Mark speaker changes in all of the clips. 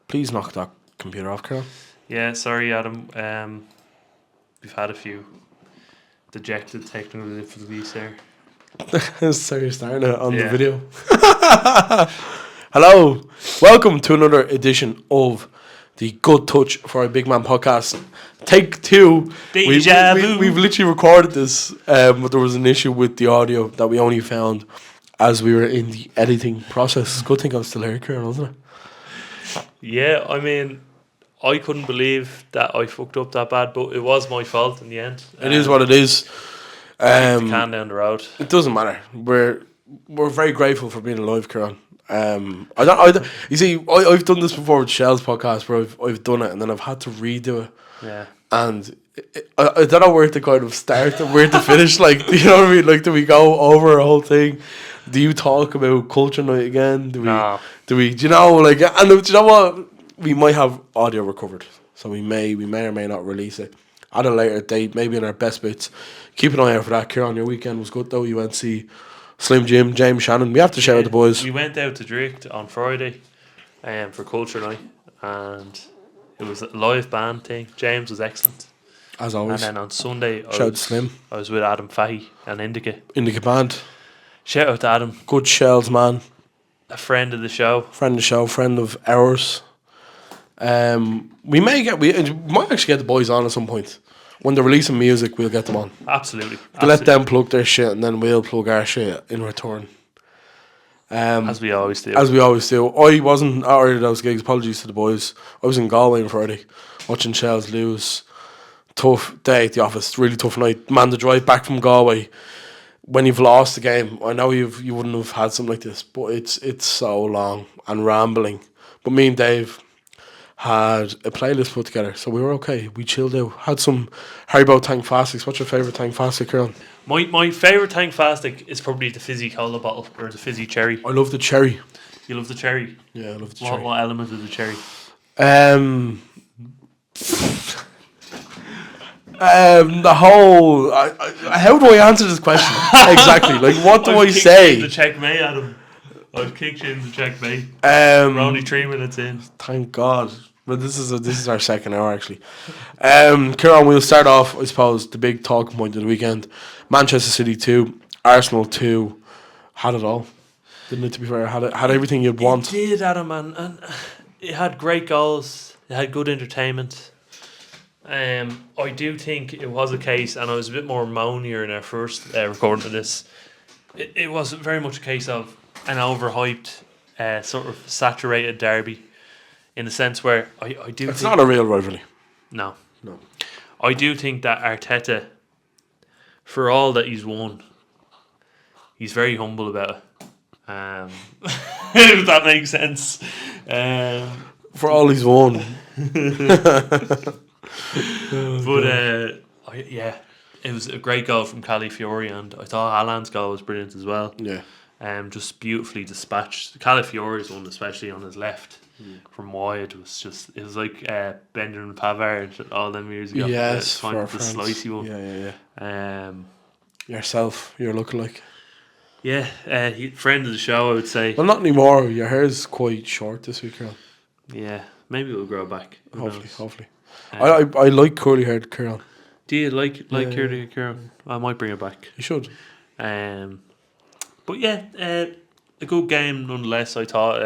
Speaker 1: Please knock that computer off, Carol.
Speaker 2: Yeah, sorry, Adam. We've had a few dejected technical difficulties there.
Speaker 1: So you're starting it on the video. Hello, welcome to another edition of the Good Touch for a Big Man podcast. Take 2. We've literally recorded this, but there was an issue with the audio that we only found as we were in the editing process. Good thing I'm still here, Kieran, wasn't it?
Speaker 2: Yeah, I mean, I couldn't believe that I fucked up that bad, but it was my fault in the end.
Speaker 1: It is what it is.
Speaker 2: The can down the road.
Speaker 1: It doesn't matter. We're very grateful for being alive, Kieran. You see, I've done this before with Shell's podcast where I've done it and then I've had to redo it.
Speaker 2: Yeah.
Speaker 1: And I don't know where to kind of start and where to finish. Like, you know what I mean? Like, do we go over a whole thing? Do you talk about culture night again? Do you know, like, and do you know what? We might have audio recovered, so we may or may not release it at a later date, maybe in our best bits. Keep an eye out for that. Kieran, your weekend was good though. You went to see Slim Jim, James Shannon. We have to shout out the boys.
Speaker 2: We went out to Drake on Friday for culture night, and it was a live band thing. James was excellent,
Speaker 1: as always.
Speaker 2: And then on Sunday,
Speaker 1: Slim.
Speaker 2: I was with Adam Fahey and Indica
Speaker 1: band.
Speaker 2: Shout out to Adam.
Speaker 1: Good Shells man.
Speaker 2: A friend of the show.
Speaker 1: Friend of ours. We might actually get the boys on at some point. When they're releasing music, we'll get them on.
Speaker 2: Absolutely.
Speaker 1: Let them plug their shit and then we'll plug our shit in return.
Speaker 2: As we always do.
Speaker 1: I wasn't at either of those gigs. Apologies to the boys. I was in Galway on Friday watching Shells lose. Tough day at the office. Really tough night. Man, the drive back from Galway when you've lost the game. I know you wouldn't have had something like this, but it's so long and rambling. But me and Dave had a playlist put together, so we were okay. We chilled out. Had some Haribo Tankfastics. What's your favourite Tankfastic, Kieran?
Speaker 2: My favourite Tankfastic is probably the fizzy cola bottle or the fizzy cherry.
Speaker 1: I love the cherry.
Speaker 2: You love the cherry?
Speaker 1: Yeah, I love the cherry.
Speaker 2: What element of the cherry?
Speaker 1: The whole. How do I answer this question exactly? Like, what do I say?
Speaker 2: The checkmate, Adam. I've kicked you in the checkmate. We're only 3 minutes in.
Speaker 1: Thank God. But this is our second hour actually. Kieran, we'll start off, I suppose, the big talking point of the weekend. Manchester City 2, Arsenal 2. Had it all. Didn't it, to be fair? Had everything you'd want.
Speaker 2: It did, Adam, and it had great goals. It had good entertainment. I do think it was a case, and I was a bit more moanier in our first recording of this. It was very much a case of an overhyped, sort of saturated derby, in the sense where I do.
Speaker 1: It's not a real rivalry.
Speaker 2: No. I do think that Arteta, for all that he's won, he's very humble about it. If that makes sense.
Speaker 1: For all he's won.
Speaker 2: It was a great goal from Calafiori, and I thought Haaland's goal was brilliant as well.
Speaker 1: Yeah.
Speaker 2: Just beautifully dispatched. Calafiori's one, especially on his left from wide, it was like Benjamin Pavard all them years ago.
Speaker 1: Yes,
Speaker 2: the slicey one.
Speaker 1: Yeah. Yourself, your lookalike.
Speaker 2: Yeah, friend of the show, I would say.
Speaker 1: Well, not anymore. Your hair's quite short this week, Kieran.
Speaker 2: Yeah, maybe it'll grow back.
Speaker 1: Hopefully. I like curly haired Kieran.
Speaker 2: Do you like curly haired Kieran? I might bring it back.
Speaker 1: You should.
Speaker 2: But yeah, a good game nonetheless. I thought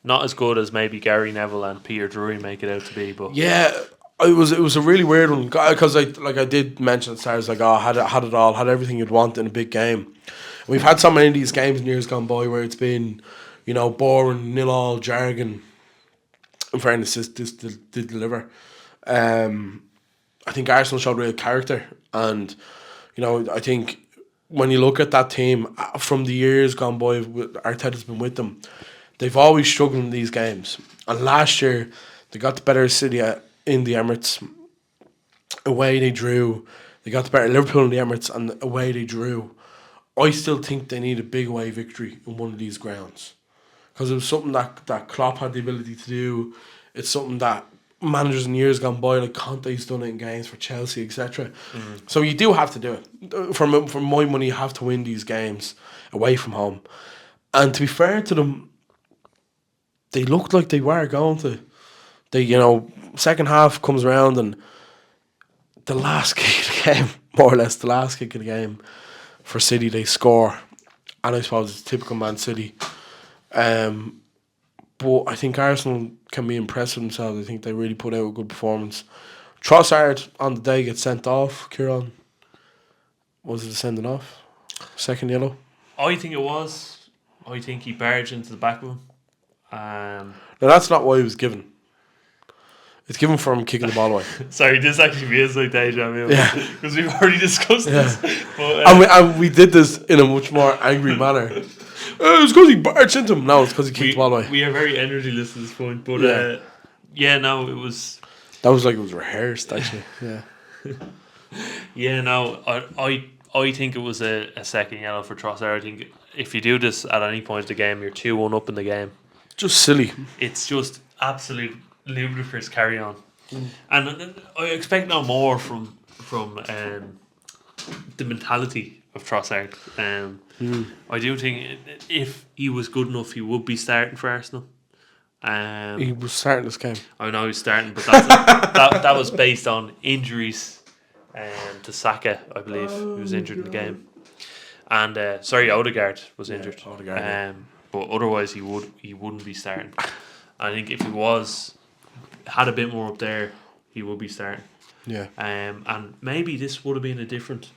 Speaker 2: not as good as maybe Gary Neville and Peter Drury make it out to be, but
Speaker 1: yeah, it was a really weird one because I did mention at the start, like, had it all, had everything you'd want in a big game. And we've had so many of these games in years gone by where it's been, boring, 0-0 jargon. In fairness, this did deliver. I think Arsenal showed real character, and I think when you look at that team from the years gone by, Arteta's been with them. They've always struggled in these games, and last year they got the better City in the Emirates. Away they drew. They got the better Liverpool in the Emirates, and away they drew. I still think they need a big away victory in one of these grounds, because it was something that Klopp had the ability to do. It's something that managers in years gone by, like Conte's done it in games for Chelsea, etc. So you do have to do it. For my money, you have to win these games away from home. And to be fair to them, they looked like they were going to. They, second half comes around and the last kick of the game, more or less the last kick of the game for City, they score. And I suppose it's typical Man City. But I think Arsenal can be impressed with themselves. I think they really put out a good performance. Trossard on the day gets sent off. Kieran, was it a sending off? Second yellow?
Speaker 2: I think it was. I think he barged into the back of him.
Speaker 1: No, that's not what he was given. It's given for him kicking the ball away.
Speaker 2: Sorry, this actually feels like deja vu.
Speaker 1: Yeah.
Speaker 2: Because we've already discussed this. But,
Speaker 1: And we did this in a much more angry manner. It was because he barged into him. No, it's because he kicked the ball away.
Speaker 2: We are very energyless at this point. But no, it was...
Speaker 1: That was like it was rehearsed, actually. Yeah.
Speaker 2: Yeah, no, I think it was a second yellow for Trossard. I think if you do this at any point in the game, you're 2-1 up in the game.
Speaker 1: Just silly.
Speaker 2: It's just absolute ludicrous carry on. And I expect no more from the mentality of Trossard. I do think if he was good enough, he would be starting for Arsenal.
Speaker 1: He was starting this game.
Speaker 2: I know he's starting, but that was based on injuries. To Saka, I believe, who was injured in the game, and Odegaard was injured.
Speaker 1: Odegaard,
Speaker 2: but otherwise he wouldn't be starting. I think if he had a bit more up there, he would be starting.
Speaker 1: Yeah.
Speaker 2: And maybe this would have been a different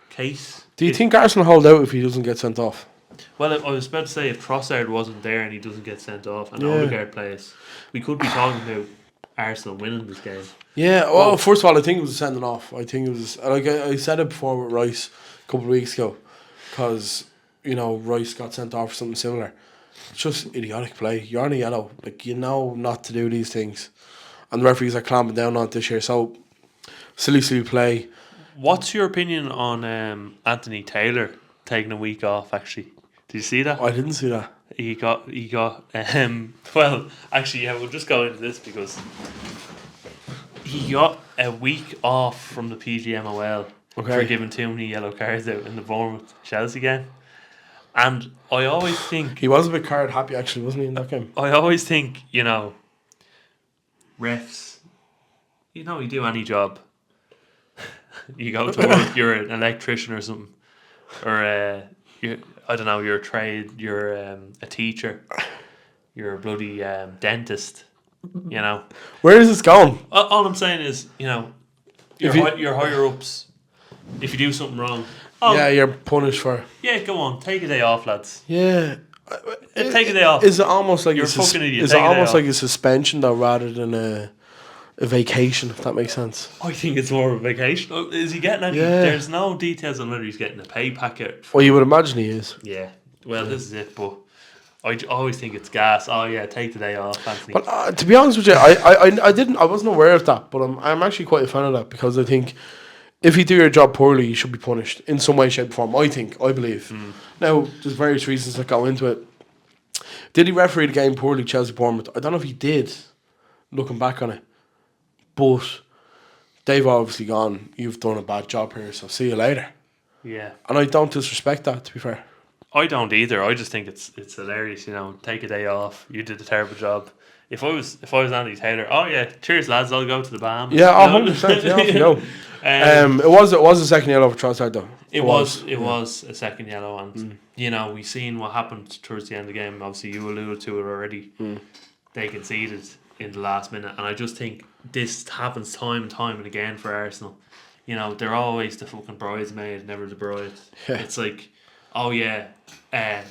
Speaker 2: case.
Speaker 1: Do you think Arsenal hold out if he doesn't get sent off?
Speaker 2: Well, I was about to say if Trossard wasn't there and he doesn't get sent off and Odegaard plays, we could be talking about Arsenal winning this game.
Speaker 1: Yeah, well, first of all, I think it was a sending off. I think it was, like I said it before with Rice a couple of weeks ago, because, Rice got sent off for something similar. It's just idiotic play. You're on a yellow. Like, not to do these things. And the referees are clamping down on it this year. So, silly play.
Speaker 2: What's your opinion on Anthony Taylor taking a week off, actually? Did you see that?
Speaker 1: I didn't see that.
Speaker 2: He got well, actually, yeah, we'll just go into this because he got a week off from the PGMOL for giving too many yellow cards out in the Bournemouth Chelsea game. And I always think...
Speaker 1: He was a bit card happy, actually, wasn't he, in that game?
Speaker 2: I always think, refs, you do any job. You go to work, you're an electrician or something. Or, I don't know, you're a trade, you're a teacher, you're a bloody dentist,
Speaker 1: Where is this going?
Speaker 2: All I'm saying is, your higher ups, if you do something wrong,
Speaker 1: you're punished for it.
Speaker 2: Yeah, go on, take a day off, lads.
Speaker 1: Yeah.
Speaker 2: Take a day off.
Speaker 1: Is it almost like
Speaker 2: you're a fucking idiot?
Speaker 1: Is it almost like a suspension though, rather than a vacation, if that makes sense?
Speaker 2: I think it's more of a vacation. Is he getting any?
Speaker 1: Yeah.
Speaker 2: There's no details on whether he's getting a pay packet.
Speaker 1: Well, you would imagine he is.
Speaker 2: Yeah. Well, this is it, but I always think it's gas. Oh yeah, take the day off, Anthony.
Speaker 1: But to be honest with you, I wasn't aware of that, but I'm actually quite a fan of that, because I think if you do your job poorly, you should be punished in some way, shape, or form. I believe. Now, there's various reasons that go into it. Did he referee the game poorly, Chelsea Bournemouth? I don't know if he did, looking back on it. But they've obviously gone, you've done a bad job here, so see you later.
Speaker 2: Yeah.
Speaker 1: And I don't disrespect that, to be fair.
Speaker 2: I don't either. I just think it's hilarious, take a day off. You did a terrible job. If I was Andy Taylor, oh yeah, cheers lads, I'll go to the Bahamas.
Speaker 1: Yeah, 100%, yeah, off you go. It was a second yellow for Trossard though.
Speaker 2: It was a second yellow, and we seen what happened towards the end of the game. Obviously, you alluded to it already. They conceded in the last minute, and I just think this happens time and time and again for Arsenal. They're always the fucking bridesmaid, never the bride. Yeah. It's like, oh yeah,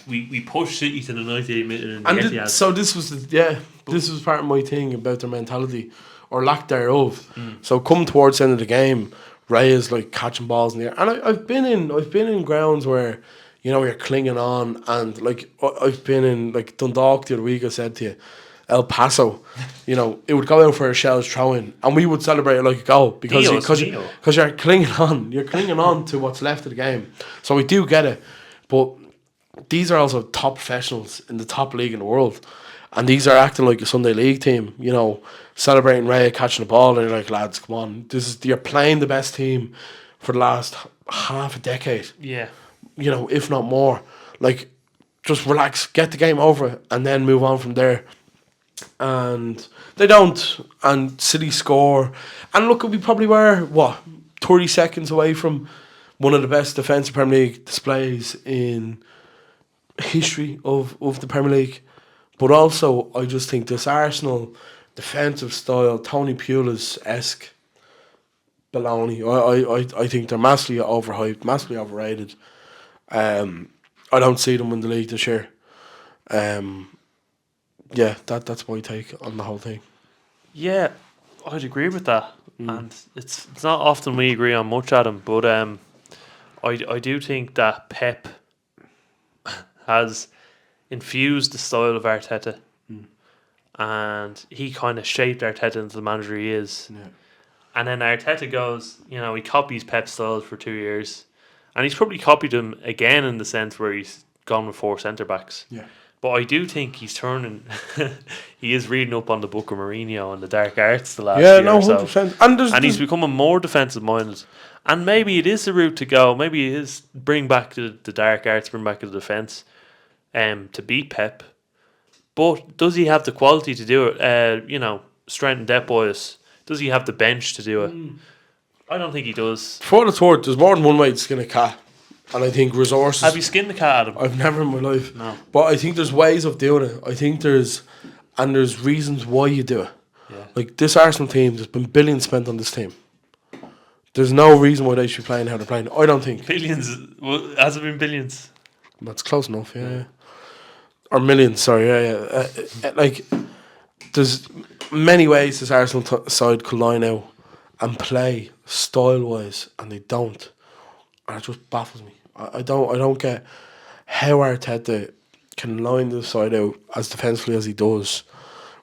Speaker 2: we pushed City to the 98th minute in the Etihad.
Speaker 1: So this was part of my thing about their mentality or lack thereof. So come towards the end of the game, Ray is like catching balls in the air, and I've been in grounds where you're clinging on, and like I've been in like Dundalk the other week. I said to you, El Paso, it would go out for a Shell's throw-in, and we would celebrate it like a goal because you're clinging on to what's left of the game. So we do get it, but these are also top professionals in the top league in the world, and these are acting like a Sunday League team, celebrating Ray catching the ball, and you're like, lads, come on, you're playing the best team for the last half a decade.
Speaker 2: Yeah,
Speaker 1: if not more. Like, just relax, get the game over, and then move on from there. and they don't. And City score, and look, we probably were 30 seconds away from one of the best defensive Premier League displays in history of the Premier League. But also, I just think this Arsenal defensive style, Tony Pulis-esque baloney. I think they're massively overhyped, massively overrated. I don't see them win the league this year. Yeah, that's my take on the whole thing.
Speaker 2: Yeah, I'd agree with that. And it's not often we agree on much, Adam, but I do think that Pep has infused the style of Arteta, and he kind of shaped Arteta into the manager he is.
Speaker 1: Yeah.
Speaker 2: And then Arteta goes, he copies Pep's style for 2 years, and he's probably copied him again in the sense where he's gone with 4 centre backs.
Speaker 1: Yeah.
Speaker 2: But I do think he's turning. He is reading up on the book of Mourinho and the dark arts the last year or so.
Speaker 1: 100%.
Speaker 2: And he's becoming more defensive minded. And maybe it is the route to go. Maybe it is bring back the dark arts, bring back the defence, to beat Pep. But does he have the quality to do it? Strength and depth wise, does he have the bench to do it? I don't think he does.
Speaker 1: For what it's worth, there's more than one way to skin a cat. And I think resources...
Speaker 2: Have you skinned the cat, Adam?
Speaker 1: I've never in my life.
Speaker 2: No.
Speaker 1: But I think there's ways of doing it. I think there's reasons why you do it.
Speaker 2: Yeah.
Speaker 1: Like this Arsenal team, there's been billions spent on this team. There's no reason why they should be playing how they're playing. I don't think.
Speaker 2: Billions? Well, has it been billions?
Speaker 1: That's close enough, yeah. Or millions, sorry, yeah. Like, there's many ways this Arsenal side could line out and play style-wise, and they don't. And it just baffles me. I don't get how Arteta can line the side out as defensively as he does.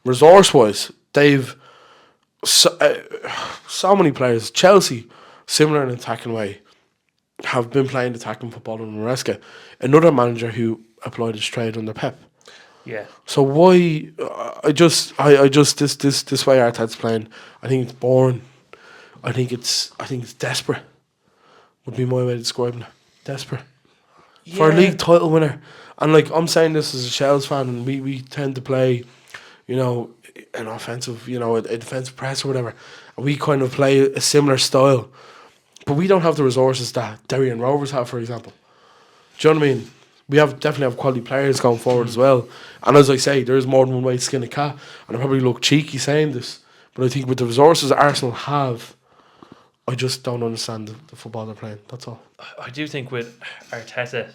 Speaker 1: Resource-wise, they've so many players. Chelsea, similar in attacking way, have been playing attacking football in Maresca. Another manager who applied his trade under Pep.
Speaker 2: Yeah.
Speaker 1: So why? I just this way Arteta's playing. I think it's boring. I think it's desperate. Would be my way of describing it. Desperate.
Speaker 2: Yeah.
Speaker 1: For a league title winner. And like I'm saying this as a Shells fan, and we tend to play, an offensive, a defensive press or whatever. And we kind of play a similar style. But we don't have the resources that Derry and Rovers have, for example. Do you know what I mean? We definitely have quality players going forward as well. And as I say, there's more than one way to skin a cat. And I probably look cheeky saying this, but I think with the resources Arsenal have, I just don't understand the football they're playing. That's all.
Speaker 2: I do think with Arteta,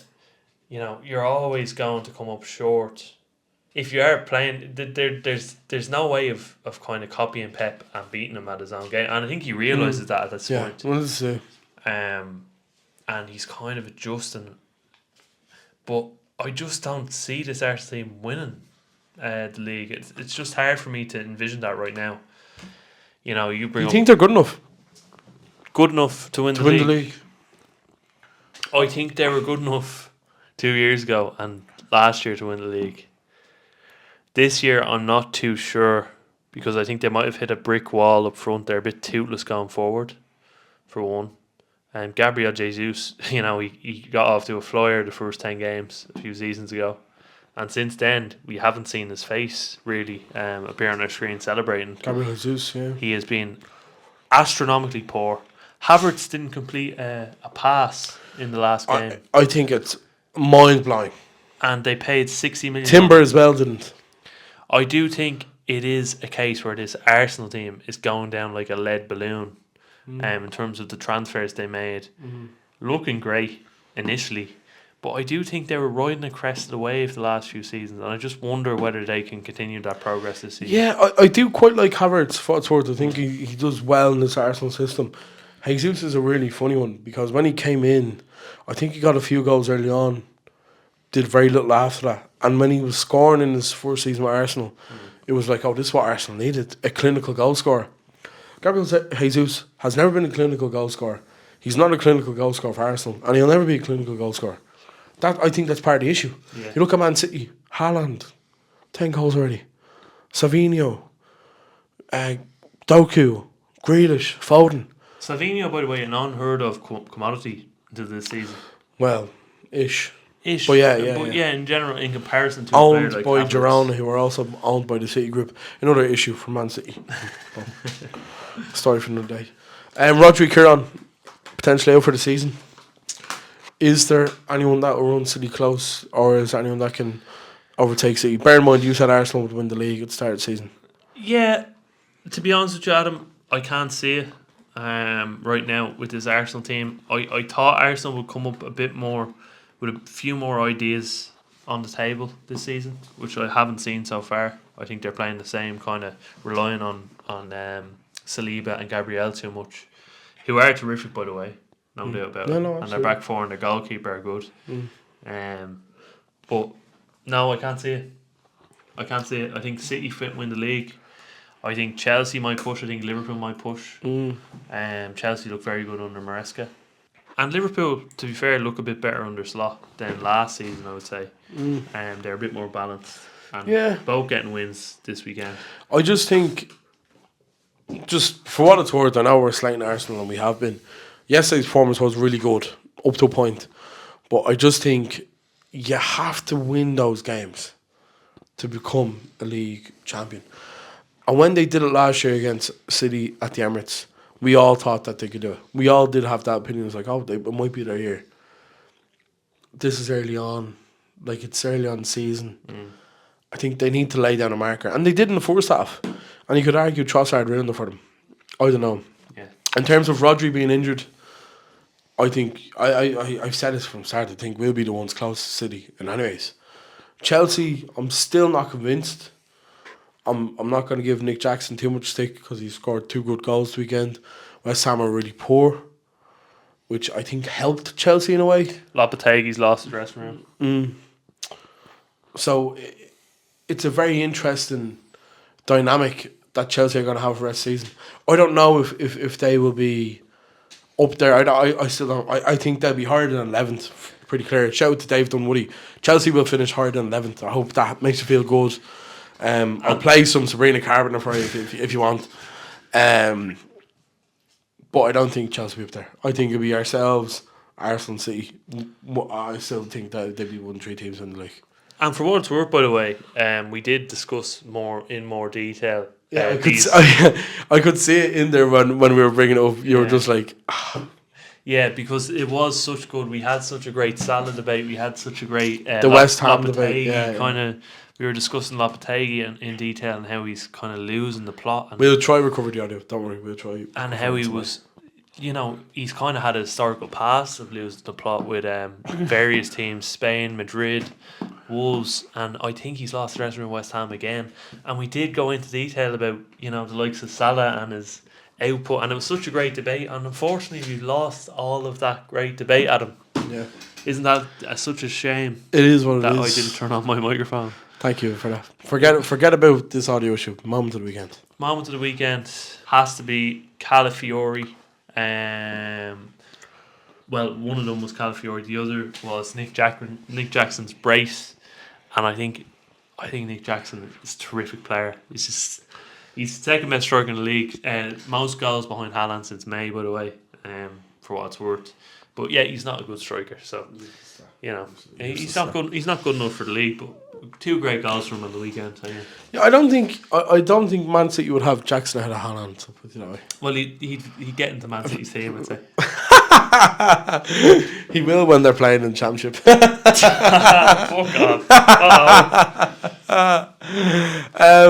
Speaker 2: you're always going to come up short. If you are playing, there's no way of kind of copying Pep and beating him at his own game. And I think he realises that at this point.
Speaker 1: What does it say?
Speaker 2: And he's kind of adjusting. But I just don't see this Arsenal team winning the league. It's just hard for me to envision that right now. You
Speaker 1: think they're good enough?
Speaker 2: Good enough to win the league. I think they were good enough 2 years ago and last year to win the league. This year, I'm not too sure because I think they might have hit a brick wall up front. They're a bit toothless going forward, for one. And Gabriel Jesus, he got off to a flyer the first 10 games a few seasons ago. And since then, we haven't seen his face really appear on our screen celebrating.
Speaker 1: Gabriel Jesus, yeah.
Speaker 2: He has been astronomically poor. Havertz didn't complete a pass in the last game.
Speaker 1: I think it's mind-blowing.
Speaker 2: And they paid 60 million.
Speaker 1: Timber as well didn't.
Speaker 2: I do think it is a case where this Arsenal team is going down like a lead balloon in terms of the transfers they made. Looking great initially. But I do think they were riding the crest of the wave the last few seasons. And I just wonder whether they can continue that progress this season.
Speaker 1: Yeah, I do quite like Havertz, for what's worth. I think he does well in this Arsenal system. Jesus is a really funny one because when he came in, I think he got a few goals early on, did very little after that. And when he was scoring in his first season with Arsenal, it was like, this is what Arsenal needed, a clinical goal scorer. Gabriel Jesus has never been a clinical goal scorer. He's not a clinical goal scorer for Arsenal, and he'll never be a clinical goal scorer. I think that's part of the issue. Yeah. You look at Man City, Haaland, 10 goals already. Savinho, Doku, Grealish, Foden.
Speaker 2: Savinho, by the way, an unheard of commodity into this season.
Speaker 1: Well, ish.
Speaker 2: Ish.
Speaker 1: But yeah,
Speaker 2: in general, in comparison to
Speaker 1: owned
Speaker 2: a player
Speaker 1: by
Speaker 2: like Havertz.
Speaker 1: Girona, who are also owned by the City Group. Another issue for Man City. Story for another day. Rodri Kieran, potentially out for the season. Is there anyone that will run City close, or is there anyone that can overtake City? Bear in mind, you said Arsenal would win the league at the start of the season.
Speaker 2: Yeah, to be honest with you, Adam, I can't see it right now with this Arsenal team. I thought Arsenal would come up a bit more with a few more ideas on the table this season, which I haven't seen so far. I think they're playing the same kind of relying on Saliba and Gabriel too much, who are terrific, by the way, no doubt about it. And their back four and their goalkeeper are good. But no, I can't see it. I can't see it. I think City fit win the league. I think Chelsea might push. I think Liverpool might push. Chelsea look very good under Maresca. And Liverpool, to be fair, look a bit better under Slot than last season, I would say. They're a bit more balanced. And both getting wins this weekend.
Speaker 1: I just think, just for what it's worth, I know we're slating Arsenal and we have been. Yesterday's performance was really good, up to a point. But I just think you have to win those games to become a league champion. And when they did it last year against City at the Emirates, we all thought that they could do it. We all did have that opinion. It was like, it might be their year. This is early on. Like, it's early on the season. I think they need to lay down a marker. And they did in the first half. And you could argue Trossard ruined it for them. I don't know.
Speaker 2: Yeah.
Speaker 1: In terms of Rodri being injured, I think, I've said this from the start, I think we'll be the ones close to City. And anyways, Chelsea, I'm still not convinced. I'm not going to give Nick Jackson too much stick because he scored 2 good goals this weekend. West Ham are really poor, which I think helped Chelsea in a way.
Speaker 2: Lopetegui's lost his dressing room.
Speaker 1: So it's a very interesting dynamic that Chelsea are going to have for the rest of the season. I don't know if they will be up there. I still don't. I think they'll be higher than 11th. Pretty clear. Shout out to Dave Dunwoody. Chelsea will finish higher than 11th. I hope that makes you feel good. I'll play some Sabrina Carpenter for you if you want. But I don't think Chelsea will be up there. I think it'll be ourselves, Arsenal, City. I still think that they'll be 1-3 teams in the league.
Speaker 2: And for what it's worth, by the way, we did discuss in more detail.
Speaker 1: Yeah, I could see it in there when we were bringing it up. You were just like...
Speaker 2: Yeah, because it was such good. We had such a great Salah debate. We had such a great...
Speaker 1: the West Ham debate.
Speaker 2: Kind of... We were discussing Lopetegui in detail and how he's kind of losing the plot. And
Speaker 1: we'll try recover the audio. Don't worry, we'll try.
Speaker 2: And how he was, he's kind of had a historical past of losing the plot with various teams, Spain, Madrid, Wolves, and I think he's lost the dressing room West Ham again. And we did go into detail about, the likes of Salah and his output, and it was such a great debate. And unfortunately, we lost all of that great debate, Adam.
Speaker 1: Yeah.
Speaker 2: Isn't that such a shame?
Speaker 1: It is what it
Speaker 2: that
Speaker 1: is.
Speaker 2: I didn't turn on my microphone.
Speaker 1: Thank you for that. Forget about this audio issue. Moment of the weekend.
Speaker 2: Moment of the weekend has to be Calafiori. Well, one of them was Calafiori. The other was Nick Jackson's brace, and I think Nick Jackson is a terrific player. He's the second best striker in the league. Most goals behind Haaland since May, by the way. For what it's worth. But yeah, he's not a good striker, so he's not good. He's not good enough for the league. But 2 great goals from him on the weekend. So
Speaker 1: yeah, I don't think Man City would have Jackson ahead of Haaland. So put it that way.
Speaker 2: Well, he'd get into Man City's team, I'd say.
Speaker 1: He will when they're playing in the Championship.
Speaker 2: Fuck off.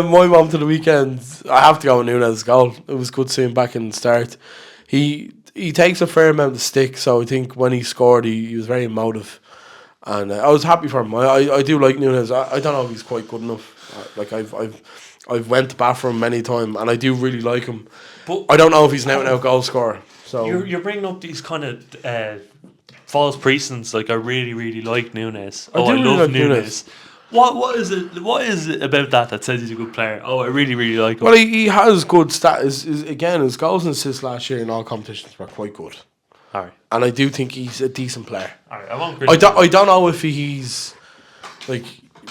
Speaker 1: My mom to the weekend, I have to go with Nunes' goal. It was good seeing him back in the start. He takes a fair amount of stick, so I think when he scored, he was very emotive. And I was happy for him. I do like Nunes. I don't know if he's quite good enough. Like I've went to bat for him many times, and I do really like him. But I don't know if he's an out goal scorer. So
Speaker 2: you're bringing up these kind of false precedents. Like I really really like Nunes.
Speaker 1: I love like
Speaker 2: Nunes. What is it? What is it about that says he's a good player? I really really like him.
Speaker 1: Well, he has good stats. Again, his goals and assists last year in all competitions were quite good.
Speaker 2: All right.
Speaker 1: And I do think he's a decent player.
Speaker 2: All right,
Speaker 1: I don't know if he's like,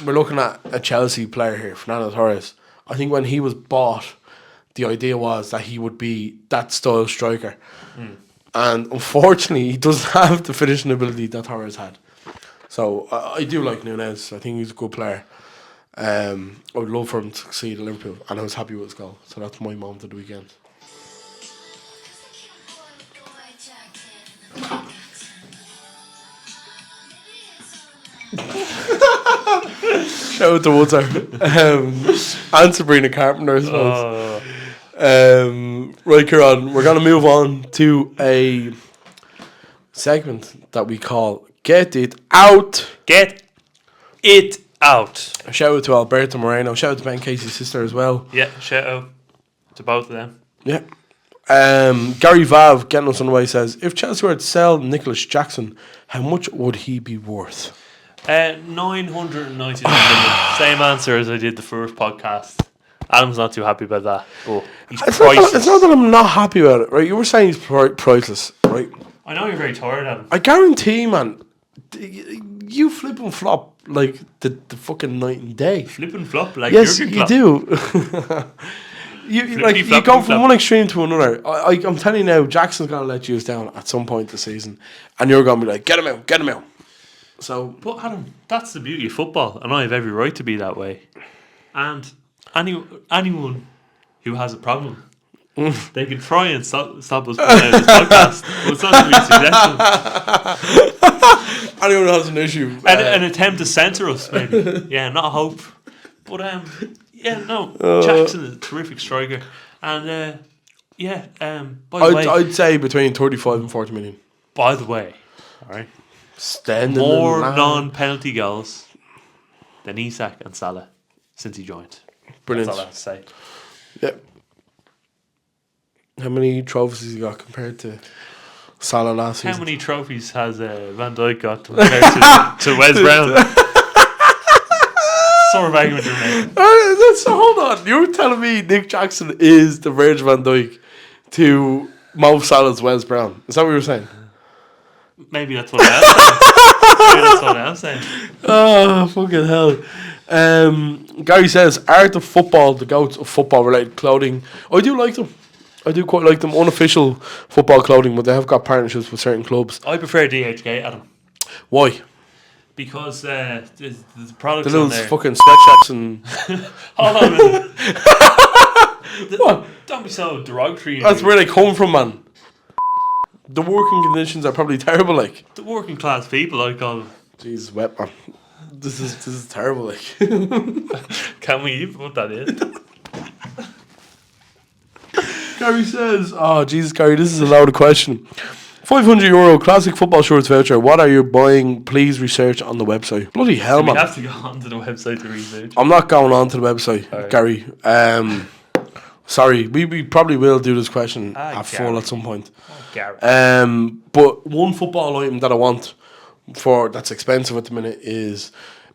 Speaker 1: we're looking at a Chelsea player here, Fernando Torres. I think when he was bought, the idea was that he would be that style striker. And unfortunately, he doesn't have the finishing ability that Torres had. So I do like Núñez. I think he's a good player. I would love for him to succeed at Liverpool, and I was happy with his goal. So that's my moment of the weekend. Shout out to Woodside. And Sabrina Carpenter, I suppose. Right, Kieran, we're going to move on to a segment that we call Get It Out.
Speaker 2: Get it out.
Speaker 1: A shout out to Alberto Moreno. Shout out to Ben Casey's sister as well.
Speaker 2: Yeah, shout out to both of them.
Speaker 1: Yeah. Gary Vav, getting us on the way, says, if Chelsea were to sell Nicholas Jackson, how much would he be worth?
Speaker 2: 999 million. Same answer as I did the first podcast. Adam's not too happy about that. But he's priceless.
Speaker 1: It's not that I'm not happy about it, right? You were saying he's priceless, right?
Speaker 2: I know you're very tired, Adam.
Speaker 1: I guarantee, man, you flip and flop like the fucking night and day.
Speaker 2: Flip and flop like
Speaker 1: yes,
Speaker 2: Jurgen
Speaker 1: you
Speaker 2: Klopp.
Speaker 1: do. You go from one extreme to another. I'm telling you now, Jackson's gonna let you down at some point this season, and you're gonna be like, get him out. So,
Speaker 2: but Adam, that's the beauty of football, and I have every right to be that way. And anyone who has a problem, they can try and stop us putting out this podcast, but it's not going to be successful.
Speaker 1: Anyone who has an issue,
Speaker 2: an attempt to censor us, maybe. Yeah, not hope. But Jackson is a terrific striker, and by the way,
Speaker 1: I'd say between 35 and 40 million.
Speaker 2: By the way, all right,
Speaker 1: more
Speaker 2: non-penalty goals than Isak and Salah since he joined.
Speaker 1: Brilliant.
Speaker 2: That's all I have to say.
Speaker 1: Yep. How many trophies has he got compared to Salah last season?
Speaker 2: How many trophies has Van Dijk got compared to Wes Brown? Sort of argument you're making.
Speaker 1: So hold on. You were telling me Nick Jackson is the Virgil van Dijk to Mo Salah's Wes Brown. Is that what you were saying?
Speaker 2: Maybe that's what I am saying.
Speaker 1: Oh, fucking hell. Gary says, art of football, the goats of football related clothing. I do like them. I do quite like them. Unofficial football clothing, but they have got partnerships with certain clubs.
Speaker 2: I prefer DHK, Adam.
Speaker 1: Why?
Speaker 2: Because the products
Speaker 1: the little
Speaker 2: on there.
Speaker 1: fucking sweatshirts and...
Speaker 2: Hold on a minute. What? Don't be so derogatory.
Speaker 1: That's where they come from, man. The working conditions are probably terrible, like.
Speaker 2: The working class people, I call them.
Speaker 1: Jesus, wet, man. This is terrible, like.
Speaker 2: Can we even put that in?
Speaker 1: Gary says, oh, Jesus, Gary, this is a loaded question. €500 classic football shorts voucher. What are you buying? Please research on the website. Bloody hell, man.
Speaker 2: We have to go onto the website to research.
Speaker 1: I'm not going on to the website, right. Gary. Sorry, we probably will do this question at full at some point.
Speaker 2: Gary.
Speaker 1: But one football item that I want that's expensive at the minute is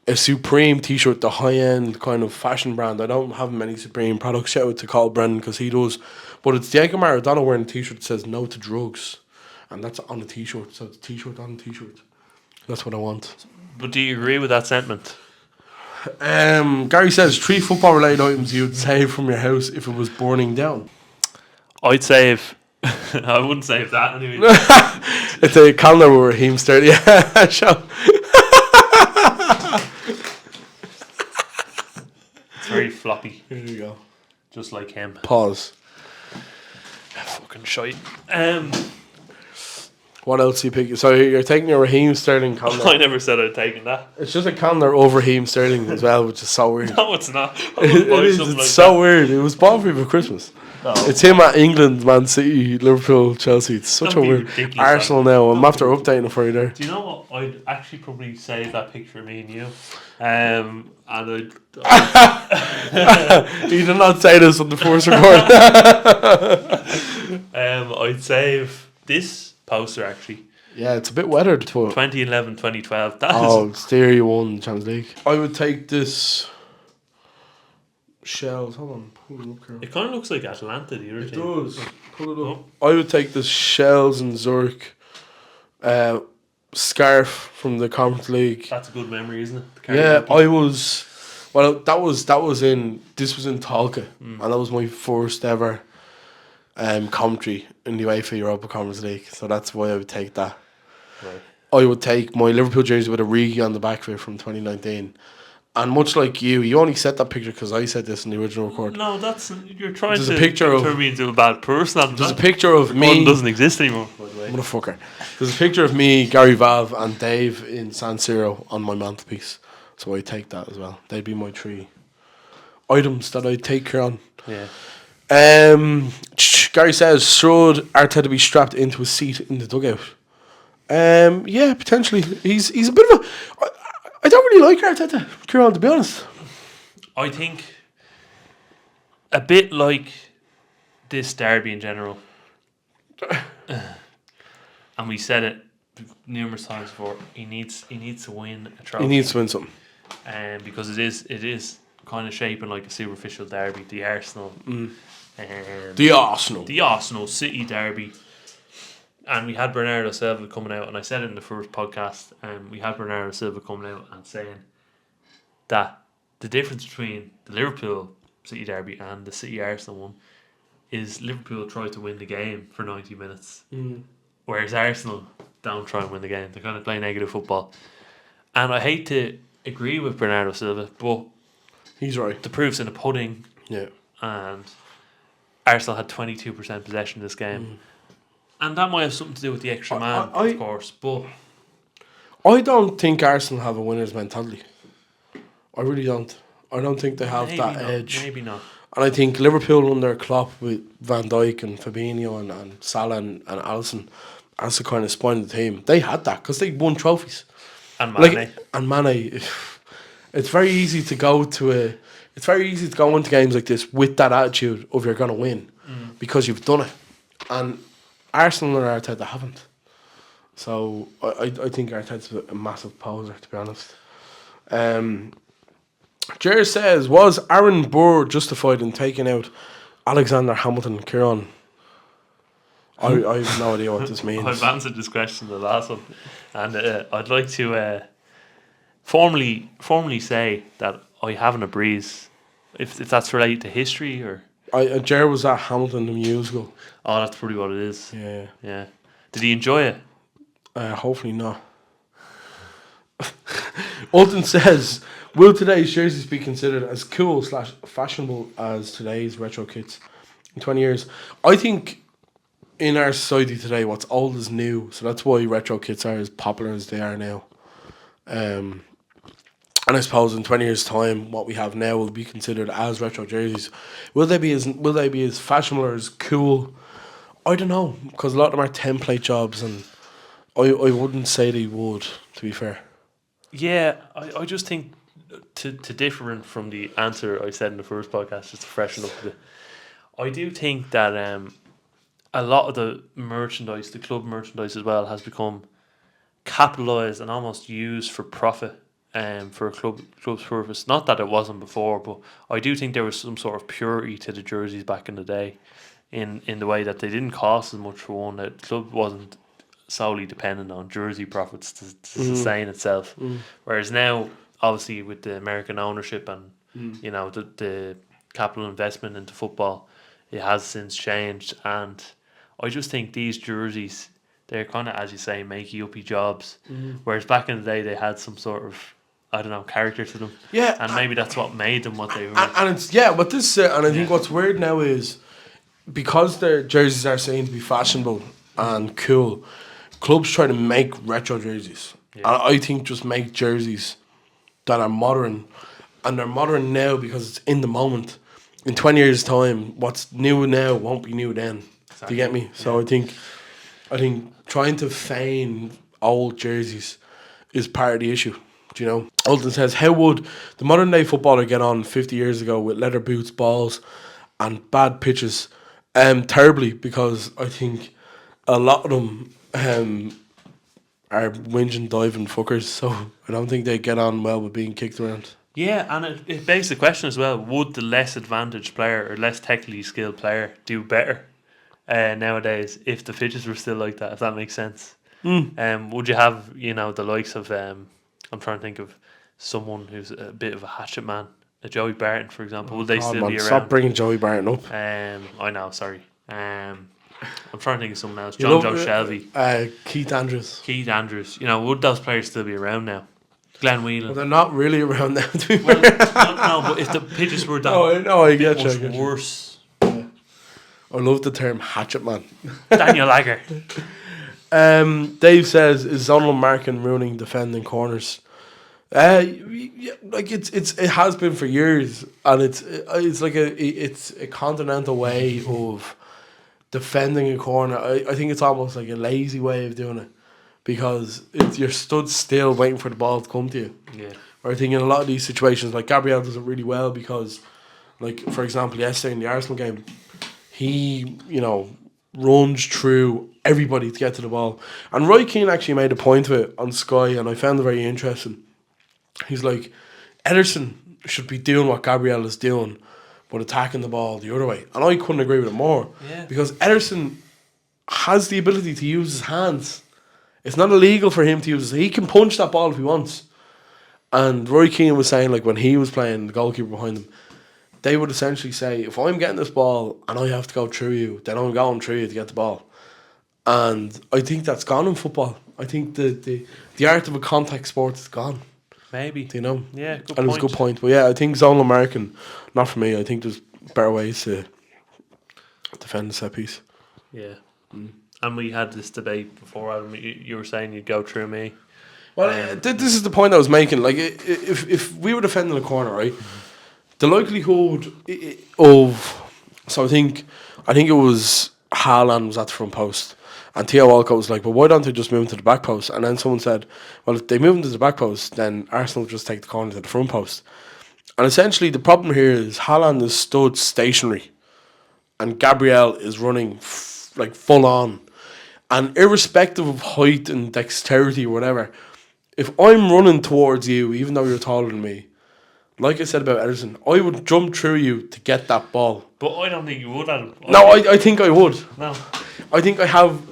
Speaker 1: a Supreme t-shirt, the high-end kind of fashion brand. I don't have many Supreme products. Shout out to Carl Brennan because he does. But it's Diego Maradona wearing a t-shirt that says no to drugs. And that's on the t-shirt. So it's a t-shirt on the t-shirt. That's what I want.
Speaker 2: But do you agree with that sentiment?
Speaker 1: Gary says 3 football related items you would save from your house if it was burning down.
Speaker 2: I'd save... I wouldn't save that anyway.
Speaker 1: It's a calendar with Raheem Sterling. Yeah, sure.
Speaker 2: It's very floppy.
Speaker 1: Here you go.
Speaker 2: Just like him.
Speaker 1: Pause.
Speaker 2: Fucking shite.
Speaker 1: What else do you pick? So you're taking your Raheem Sterling calendar.
Speaker 2: I never said I'd taken that.
Speaker 1: It's just a calendar over Raheem Sterling as well, which is so weird.
Speaker 2: No, it's not.
Speaker 1: It's so weird. It was bought for you for Christmas. No. It's him at England, Man City, Liverpool, Chelsea. It's such a weird. Arsenal now. I'm after updating it for you there.
Speaker 2: Do you know what? I'd actually probably save that picture of me and you. And I'd
Speaker 1: You did not say this on the first record.
Speaker 2: I'd save this poster actually.
Speaker 1: Yeah, it's a bit weathered.
Speaker 2: 2011, 2012.
Speaker 1: Stereo won the Champions League. I would take this shells. Hold on, pull it up here.
Speaker 2: It kind of looks like Atlanta, the other team.
Speaker 1: It does. Pull it up. I would take this Shells and Zurich scarf from the Conference League.
Speaker 2: That's a good memory, isn't it?
Speaker 1: Yeah, I was. Well, this was in Talca, and that was my first ever commentary in the UEFA Europa Conference League. So that's why I would take that.
Speaker 2: Right.
Speaker 1: I would take my Liverpool jersey with a Rigi on the back of it from 2019. And much like you only set that picture because I said this in the original record.
Speaker 2: No, you're trying
Speaker 1: There's
Speaker 2: to
Speaker 1: a picture of,
Speaker 2: turn me into a bad person.
Speaker 1: There's a picture of me.
Speaker 2: One doesn't exist anymore, by the way.
Speaker 1: Motherfucker. There's a picture of me, Gary Valve, and Dave in San Siro on my mantelpiece. So I take that as well. They'd be my 3 items that I'd take care on.
Speaker 2: Yeah.
Speaker 1: Gary says, should Arteta be strapped into a seat in the dugout? Yeah, potentially. He's a bit of a... I don't really like Arteta, Kieran, to be honest.
Speaker 2: I think a bit like this derby in general. And we said it numerous times before. He needs to win a trophy.
Speaker 1: He needs to win something.
Speaker 2: Because it is kind of shaping like a superficial derby. The Arsenal.
Speaker 1: The
Speaker 2: Arsenal City derby. And we had Bernardo Silva coming out, and I said it in the first podcast, we had Bernardo Silva coming out and saying that the difference between the Liverpool City derby and the City Arsenal one is Liverpool try to win the game for 90 minutes, whereas Arsenal don't try and win the game. They kind of play negative football. And I hate to agree with Bernardo Silva, but
Speaker 1: he's right.
Speaker 2: The proof's in the pudding.
Speaker 1: Yeah.
Speaker 2: And Arsenal had 22% possession in this game. And that might have something to do with the extra man, of course. But
Speaker 1: I don't think Arsenal have a winner's mentality. I really don't. I don't think they have edge.
Speaker 2: Maybe not.
Speaker 1: And I think Liverpool under Klopp with Van Dijk and Fabinho and Salah and Alisson as the kind of spine of the team, they had that because they won trophies.
Speaker 2: And Mane.
Speaker 1: It's very easy to go into games like this with that attitude of you're going to win because you've done it. And Arsenal and Arteta haven't. So I think Arteta's a massive poser, to be honest. Jer says, was Aaron Burr justified in taking out Alexander Hamilton? Kieran? I have no idea what this means.
Speaker 2: I've answered this question the last one. And I'd like to formally say that I haven't a breeze. If that's related to history or...
Speaker 1: Jer was at Hamilton the musical.
Speaker 2: Oh, that's probably what it is.
Speaker 1: Yeah.
Speaker 2: Did he enjoy it?
Speaker 1: Hopefully not. Alton says, will today's jerseys be considered as cool / fashionable as today's retro kits in 20 years? I think in our society today, what's old is new. So that's why retro kits are as popular as they are now. And I suppose in 20 years' time, what we have now will be considered as retro jerseys. Will they be as fashionable or as cool? I don't know, because a lot of them are template jobs, and I wouldn't say they would, to be fair.
Speaker 2: Yeah, I just think to differ from the answer I said in the first podcast, just to freshen up a bit, I do think that a lot of the merchandise, the club merchandise as well, has become capitalised and almost used for profit. For a club's purpose. Not that it wasn't before, but I do think there was some sort of purity to the jerseys back in the day, in the way that they didn't cost as much for one. The club wasn't solely dependent on jersey profits to sustain itself. Whereas now, obviously, with the American ownership and the capital investment into football, it has since changed. And I just think these jerseys, they're kind of, as you say, makey-uppy jobs. Whereas back in the day, they had some sort of, I don't know, character to them. Yeah. And maybe that's what made them what they were.
Speaker 1: And it's, but this, and I think what's weird now is, because their jerseys are seen to be fashionable and cool, clubs try to make retro jerseys. Yeah. And I think just make jerseys that are modern. And they're modern now because it's in the moment. In 20 years' time, what's new now won't be new then. Exactly. Do you get me? So I think trying to feign old jerseys is part of the issue. Do you know? Alton says, how would the modern day footballer get on 50 years ago with leather boots, balls, and bad pitches? Terribly, because I think a lot of them are whinging, diving fuckers. So I don't think they get on well with being kicked around.
Speaker 2: Yeah, and it begs the question as well: would the less advantaged player or less technically skilled player do better nowadays if the pitches were still like that? If that makes sense. Would you have the likes of I'm trying to think of someone who's a bit of a hatchet man, a Joey Barton, for example. Would they still be around?
Speaker 1: Stop bringing Joey Barton up.
Speaker 2: I know, sorry. I'm trying to think of someone else.
Speaker 1: You
Speaker 2: John
Speaker 1: love-
Speaker 2: Joe Shelby,
Speaker 1: Keith Andrews.
Speaker 2: Keith Andrews. Would those players still be around now? Glenn
Speaker 1: Well,
Speaker 2: Whelan.
Speaker 1: they're not really around now, to be
Speaker 2: Well,
Speaker 1: fair.
Speaker 2: no, but if the pitches were that
Speaker 1: I
Speaker 2: bit
Speaker 1: get
Speaker 2: much
Speaker 1: you.
Speaker 2: worse,
Speaker 1: I love the term hatchet man.
Speaker 2: Daniel Agger.
Speaker 1: Dave says, is Zonal marking ruining defending corners? Like it has been for years, and it's like it's a continental way of defending a corner. I think it's almost like a lazy way of doing it, because you're stood still waiting for the ball to come to you.
Speaker 2: Yeah.
Speaker 1: Or I think in a lot of these situations, like Gabriel does it really well, because, like, for example, yesterday in the Arsenal game, he runs through everybody to get to the ball. And Roy Keane actually made a point of it on Sky, and I found it very interesting. He's like, Ederson should be doing what Gabriel is doing, but attacking the ball the other way. And I couldn't agree with it more.
Speaker 2: Yeah.
Speaker 1: Because Ederson has the ability to use his hands. It's not illegal for him to use his. He can punch that ball if he wants. And Roy Keane was saying, like, when he was playing the goalkeeper behind him, they would essentially say, if I'm getting this ball and I have to go through you, then I'm going through you to get the ball. And I think that's gone in football. I think the art of a contact sport is gone.
Speaker 2: Maybe.
Speaker 1: Do you know?
Speaker 2: Yeah, good
Speaker 1: And
Speaker 2: point.
Speaker 1: it was a good point. But yeah, I think zonal American, not for me. I think there's better ways to defend the set piece.
Speaker 2: Yeah. And we had this debate before, Adam. You were saying you'd go through me.
Speaker 1: Well, this is the point I was making. Like, if we were defending the corner, right, the likelihood of, so I think it was Haaland was at the front post, and Theo Walcott was like, "But why don't they just move him to the back post?" And then someone said, "Well, if they move him to the back post, then Arsenal just take the corner to the front post." And essentially, the problem here is Haaland is stood stationary, and Gabriel is running like full on, and irrespective of height and dexterity or whatever. If I'm running towards you, even though you're taller than me, like I said about Ederson, I would jump through you to get that ball.
Speaker 2: But I don't think you would, Adam.
Speaker 1: I think I would.
Speaker 2: No.
Speaker 1: I think I have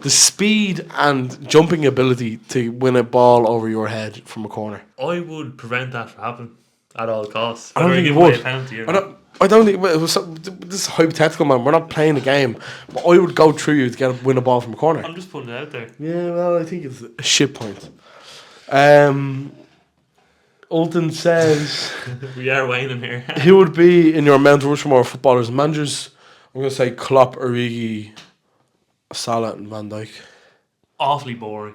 Speaker 1: the speed and jumping ability to win a ball over your head from a corner.
Speaker 2: I would prevent that from happening at all costs.
Speaker 1: I don't think you
Speaker 2: away
Speaker 1: would.
Speaker 2: a penalty or
Speaker 1: I don't think it was. This is hypothetical, man. We're not playing a game, but I would go through you to win a ball from a corner.
Speaker 2: I'm just putting it out there.
Speaker 1: Yeah, well, I think it's a shit point. Alton says,
Speaker 2: We are waning here.
Speaker 1: who would be in your Mount Rushmore of footballers and managers? I'm going to say Klopp, Origi, Salah and Van Dijk.
Speaker 2: Awfully boring.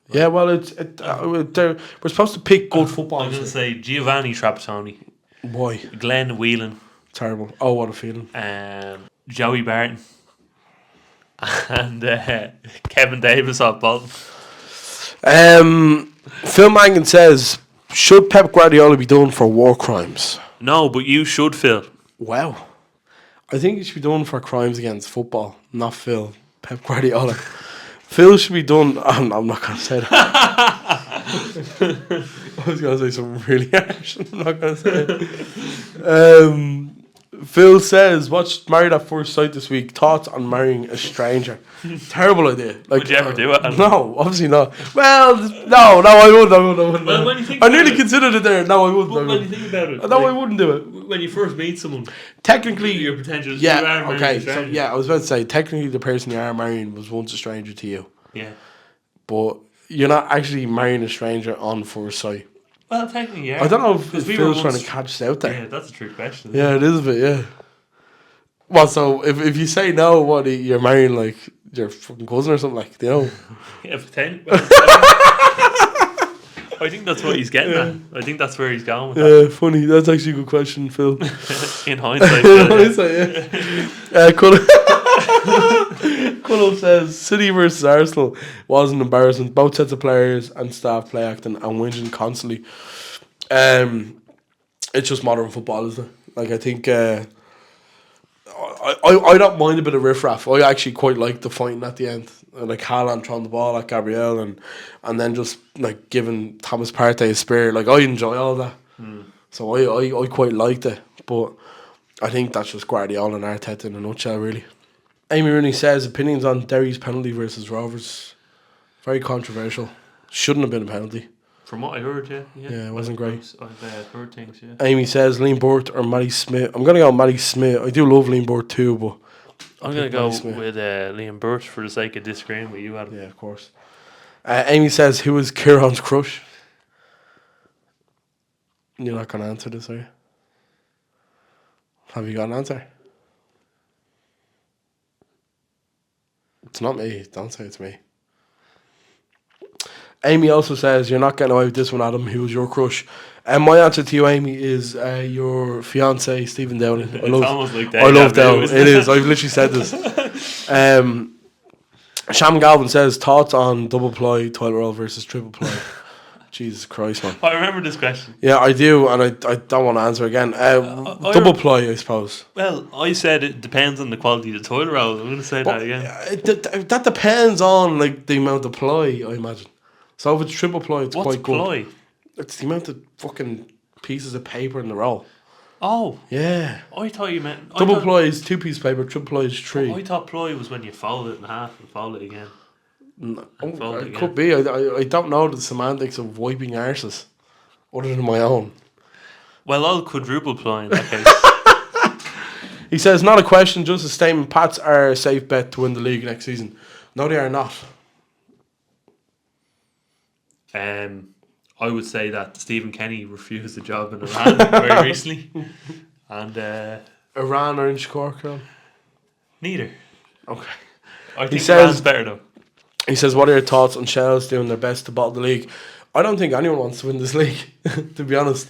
Speaker 1: Yeah, well, we're supposed to pick good
Speaker 2: I'm
Speaker 1: footballers.
Speaker 2: going to say Giovanni Trapattoni,
Speaker 1: Why?
Speaker 2: Glenn Whelan,
Speaker 1: Terrible. Oh, what a feeling.
Speaker 2: Joey Barton, and Kevin Davis off Bolton.
Speaker 1: Phil Mangan says, should Pep Guardiola be done for war crimes?
Speaker 2: No, but you should, Phil.
Speaker 1: Wow. I think he should be done for crimes against football, not Phil. Pep Guardiola. Phil should be done. I'm not going to say that. I was going to say something really harsh. I'm not going to say it. Phil says, watched Married at First Sight this week. Thoughts on marrying a stranger? Terrible idea. Like,
Speaker 2: Would you ever do it?
Speaker 1: No, obviously not. Well, no, I wouldn't.
Speaker 2: Well, when you think
Speaker 1: I
Speaker 2: about
Speaker 1: nearly
Speaker 2: it-
Speaker 1: considered it there. No, I wouldn't.
Speaker 2: But when you think about it,
Speaker 1: No, I wouldn't do it.
Speaker 2: when you first meet someone,
Speaker 1: Technically,
Speaker 2: your potential. you
Speaker 1: yeah,
Speaker 2: are marrying
Speaker 1: okay.
Speaker 2: a
Speaker 1: So,
Speaker 2: stranger.
Speaker 1: yeah, I was about to say, technically the person you are marrying was once a stranger to you.
Speaker 2: Yeah.
Speaker 1: But you're not actually marrying a stranger on first sight.
Speaker 2: Well, technically, yeah.
Speaker 1: I don't know if
Speaker 2: 'Cause we
Speaker 1: Phil's
Speaker 2: were
Speaker 1: trying
Speaker 2: once-
Speaker 1: to catch us out there.
Speaker 2: Yeah, that's a trick question.
Speaker 1: Yeah, it is a bit, yeah. Well, so if you say no, what, you're marrying, like, your fucking cousin or something, like, you know?
Speaker 2: Yeah, I think that's what he's getting at. I think that's where he's going with
Speaker 1: Yeah, funny. That's actually a good question, Phil.
Speaker 2: that. In hindsight.
Speaker 1: Cullum says City versus Arsenal was an embarrassment. Both sets of players and staff play acting and whinging constantly. It's just modern football, isn't it? Like, I think I don't mind a bit of riffraff. I actually quite like the fighting at the end. Like Haaland throwing the ball at Gabriel and then just like giving Thomas Partey a spear. Like, I enjoy all that. So I quite liked it. But I think that's just Guardiola and Arteta in a nutshell, really. Amy Rooney says opinions on Derry's penalty versus Rovers. Very controversial. Shouldn't have been a penalty.
Speaker 2: From what I heard, yeah.
Speaker 1: Yeah, it wasn't great.
Speaker 2: I've heard things, yeah.
Speaker 1: Amy says Liam Burt or Matty Smith. I'm going to go Matty Smith. I do love Liam Burt too, but
Speaker 2: I'm going to
Speaker 1: Pick
Speaker 2: go
Speaker 1: Smith.
Speaker 2: with Liam Burt for the sake of disagreeing with you, Adam.
Speaker 1: Yeah, of course. Amy says, who is Kieran's crush? You're not going to answer this, are you? Have you got an answer? It's not me. Don't say it's me. Amy also says, you're not getting away with this one, Adam. Who's your crush? And my answer to you, Amy, is your fiance, Stephen Downing.
Speaker 2: It's almost like
Speaker 1: I love
Speaker 2: Downing.
Speaker 1: It is. I've literally said this. Sham Galvin says, thoughts on double ply toilet roll versus triple ply? Jesus Christ, man.
Speaker 2: I remember this question.
Speaker 1: Yeah, I do, and I don't want to answer again. Double ply, I suppose.
Speaker 2: Well, I said it depends on the quality of the toilet roll. I'm going to say that again.
Speaker 1: That depends on like the amount of ply, I imagine. So if it's triple ply, it's
Speaker 2: What's
Speaker 1: quite good.
Speaker 2: ply?
Speaker 1: It's the amount of fucking pieces of paper in the roll.
Speaker 2: Oh.
Speaker 1: Yeah.
Speaker 2: I thought you meant...
Speaker 1: Double ply is 2 pieces of paper, triple ply is 3.
Speaker 2: I thought ply was when you fold it in half and fold it again.
Speaker 1: It could be. I don't know the semantics of wiping arses other than my own.
Speaker 2: Well, I'll quadruple ply in that case.
Speaker 1: He says, not a question, just a statement. Pats are a safe bet to win the league next season. No, they are not.
Speaker 2: I would say that Stephen Kenny refused the job in Iran very recently. And
Speaker 1: Iran or Inch Cork?
Speaker 2: neither.
Speaker 1: Okay.
Speaker 2: I think
Speaker 1: says-
Speaker 2: Iran's better though.
Speaker 1: He says, what are your thoughts on Shels doing their best to bottle the league? I don't think anyone wants to win this league, to be honest.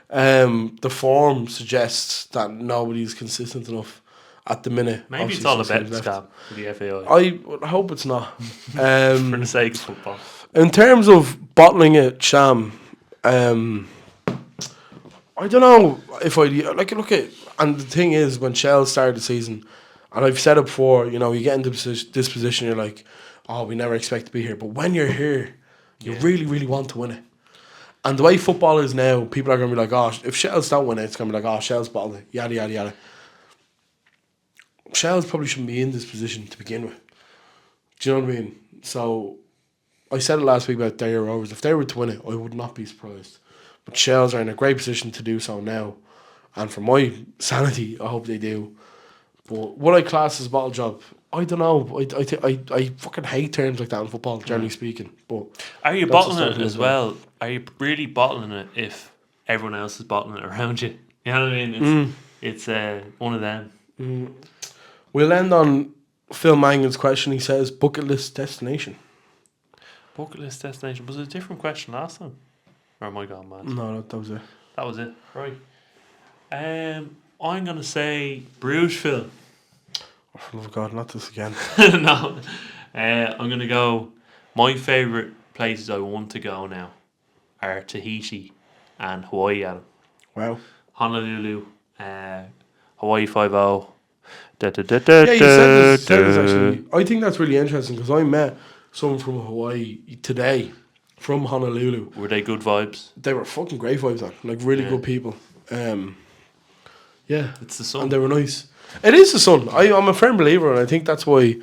Speaker 1: The form suggests that nobody's consistent enough at the minute.
Speaker 2: Maybe
Speaker 1: Obviously,
Speaker 2: it's all a
Speaker 1: since
Speaker 2: bet
Speaker 1: we've left.
Speaker 2: scab for the FAI.
Speaker 1: I would hope it's not.
Speaker 2: For the sake of football.
Speaker 1: In terms of bottling it, Sham, I don't know if I like look at. And the thing is, when Shell started the season, and I've said it before, you get into this position, you're like, oh, we never expect to be here. But when you're here, you really, really want to win it. And the way football is now, people are going to be like, oh, if Shells don't win it, it's going to be like, oh, Shells bottled it, yada, yada, yada. Shells probably shouldn't be in this position to begin with. Do you know what I mean? So, I said it last week about Derry Rovers. If they were to win it, I would not be surprised. But Shells are in a great position to do so now. And for my sanity, I hope they do. But what I class as a bottle job, I don't know. I fucking hate terms like that in football, generally speaking. But
Speaker 2: Are you
Speaker 1: that's
Speaker 2: bottling
Speaker 1: just
Speaker 2: it as well? Are you really bottling it if everyone else is bottling it around you? You know what I mean? It's one of them.
Speaker 1: We'll end on Phil Mangan's question. He says, bucket list destination.
Speaker 2: Bucket list destination. Was it a different question last time? Or am I gone mad?
Speaker 1: No, that was it.
Speaker 2: That was it. Right. I'm going to say Bruges, Phil.
Speaker 1: Oh, for the love of God, not this again.
Speaker 2: No. I'm going to go... My favourite places I want to go now are Tahiti and Hawaii, Adam.
Speaker 1: Wow.
Speaker 2: Honolulu, Hawaii 5-0.
Speaker 1: Yeah, you said this actually. I think that's really interesting because I met someone from Hawaii today, from Honolulu.
Speaker 2: Were they good vibes?
Speaker 1: They were fucking great vibes, man. Like really good people. Yeah,
Speaker 2: It's the sun.
Speaker 1: and they were nice. It is the sun. I'm a firm believer, and I think that's why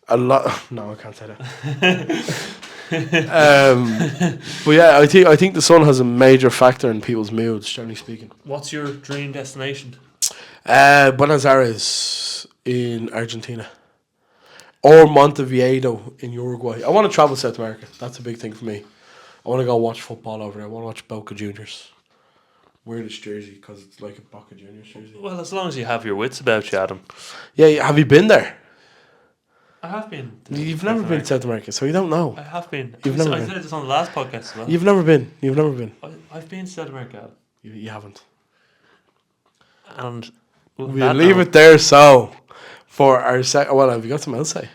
Speaker 1: a lot. No, I can't say that. But yeah, I think the sun has a major factor in people's moods, generally speaking.
Speaker 2: What's your dream destination?
Speaker 1: Buenos Aires in Argentina, or Montevideo in Uruguay. I want to travel South America. That's a big thing for me. I want to go watch football over there. I want to watch Boca Juniors. Weirdest jersey because it's like a Boca Juniors jersey.
Speaker 2: Well, as long as you have your wits about you, Adam.
Speaker 1: Yeah, have you been there?
Speaker 2: I have been.
Speaker 1: You've never been to South America, so you don't know.
Speaker 2: I have been.
Speaker 1: You've never
Speaker 2: I
Speaker 1: been.
Speaker 2: said this on the last podcast as well.
Speaker 1: You've never been.
Speaker 2: I've been to South America, Adam.
Speaker 1: You haven't.
Speaker 2: And
Speaker 1: We'll leave it there. So, for our well, have you got something else to say?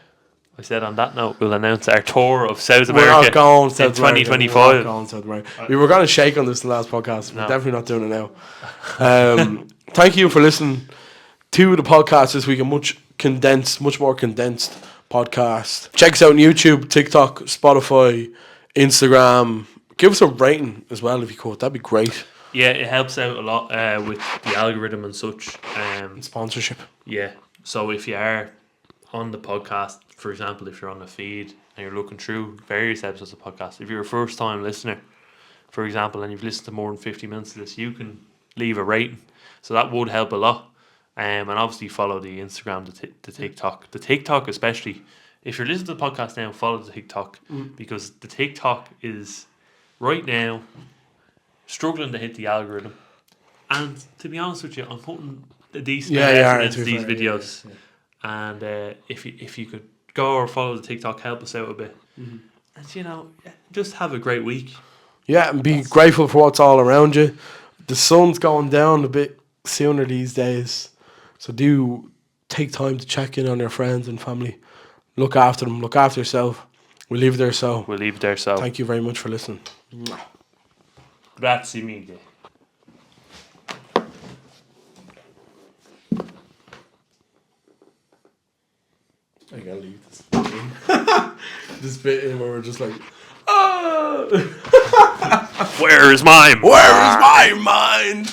Speaker 2: I said on that note, we'll announce our tour of South
Speaker 1: We're
Speaker 2: America
Speaker 1: not going
Speaker 2: in
Speaker 1: South America.
Speaker 2: 2025.
Speaker 1: We're not going South America. We were going to shake on this in the last podcast. We're
Speaker 2: No.
Speaker 1: definitely not doing it now. Thank you for listening to the podcast this week. A much more condensed podcast. Check us out on YouTube, TikTok, Spotify, Instagram. Give us a rating as well if you could. That'd be great.
Speaker 2: Yeah, it helps out a lot with the algorithm and such.
Speaker 1: Sponsorship.
Speaker 2: Yeah, so if you are on the podcast, for example, if you're on the feed and you're looking through various episodes of the podcast, if you're a first time listener, for example, and you've listened to more than 50 minutes of this, you can leave a rating. So that would help a lot. And obviously follow the Instagram, the TikTok. The TikTok especially. If you're listening to the podcast now, follow the TikTok. Because the TikTok is, right now, struggling to hit the algorithm. And to be honest with you, I'm putting a decent effort into these videos. And if you could go or follow the TikTok, help us out a bit. And, just have a great week.
Speaker 1: Yeah, and be grateful for what's all around you. The sun's going down a bit sooner these days. So do take time to check in on your friends and family. Look after them. Look after yourself. We'll leave it there so. Thank you very much for listening.
Speaker 2: Grazie mille.
Speaker 1: I gotta leave this this bit in where we're just like, oh!
Speaker 2: Where is my
Speaker 1: mind?